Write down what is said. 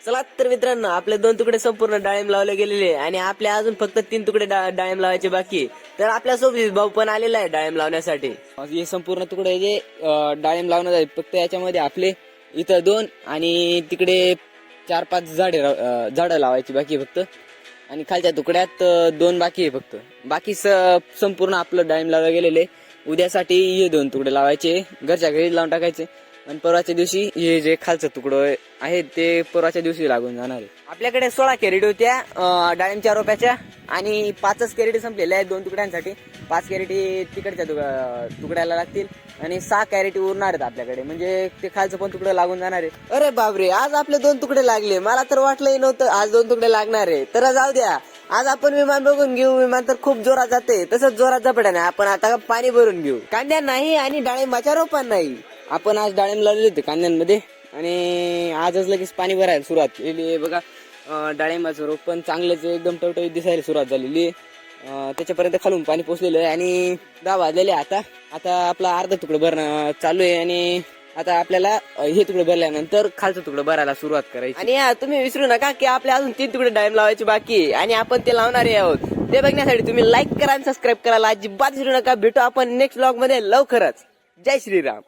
चला तर मित्रांनो, आपले 2 तुकडे संपूर्ण डाळिंब लावले गेलेले आणि आपल्या अजून फक्त 3 तुकडे डाळिंब लावायचे बाकी. तर आपल्या सोबत भाऊ पण आलेला आहे डाळिंब लावण्यासाठी. हे संपूर्ण तुकडे जे डाळिंब लावण्यात आहेत, फक्त याच्यामध्ये आपले इथं 2 आणि तिकडे 4-5 झाडं लावायची बाकी आहे फक्त. आणि खालच्या तुकड्यात 2 बाकी आहे फक्त. बाकी संपूर्ण आपलं डाळिंब लावलं गेलेले. उद्यासाठी हे 2 तुकडे लावायचे, घरच्या घरी लावून टाकायचे आणि परवाच्या दिवशी हे जे खालचं तुकडं आहे ते परवाच्या दिवशी लागून जाणार आहे. आपल्याकडे 16 कॅरेट होत्या डाळिंबच्या रोप्याच्या आणि 5च कॅरेट संपलेल्या आहेत 2 तुकड्यांसाठी. 5 कॅरेट तिकडच्या तुकड्याला लागतील आणि 6 कॅरेट उरणार आहेत आपल्याकडे, म्हणजे ते खालचं पण तुकडं लागून जाणार आहे. अरे बापरे, आज आपले 2 तुकडे लागले. मला तर वाटलंही नव्हतं आज 2 तुकडे लागणार आहे. तर जाऊ द्या, आज आपण विमान बघून घेऊ. विमान तर खूप जोरात जाते, तसंच जोरात झपाट्याने नाही. आपण आता पाणी भरून घेऊ. कांद्या नाही आणि डाळिंबाच्या रोपां नाही. आपण आज डाळिंब लावलेले होते कांद्यांमध्ये आणि आजच लगेच पाणी भरायला सुरुवात केली. बघा डाळिंबाचं रोप पण चांगलंच एकदम टवटवीत दिसायला सुरुवात झालेली आहे. त्याच्यापर्यंत खालून पाणी पोचलेलं आहे आणि 10 वाजलेले. आता आपला अर्धा तुकडं भरणं चालू आहे आणि आता आपल्याला हे तुकडं भरल्यानंतर खालचं तुकडं भरायला सुरुवात करायची. आणि तुम्ही विसरू नका की आपल्या अजून 3 तुकडे डाळिंब लावायचे बाकी आहे आणि आपण ते लावणारे आहोत. ते बघण्यासाठी तुम्ही लाईक करा आणि सबस्क्राईब करायला अजिबात विसरू नका. भेटू आपण नेक्स्ट व्लॉग मध्ये लवकरच. जय श्रीराम.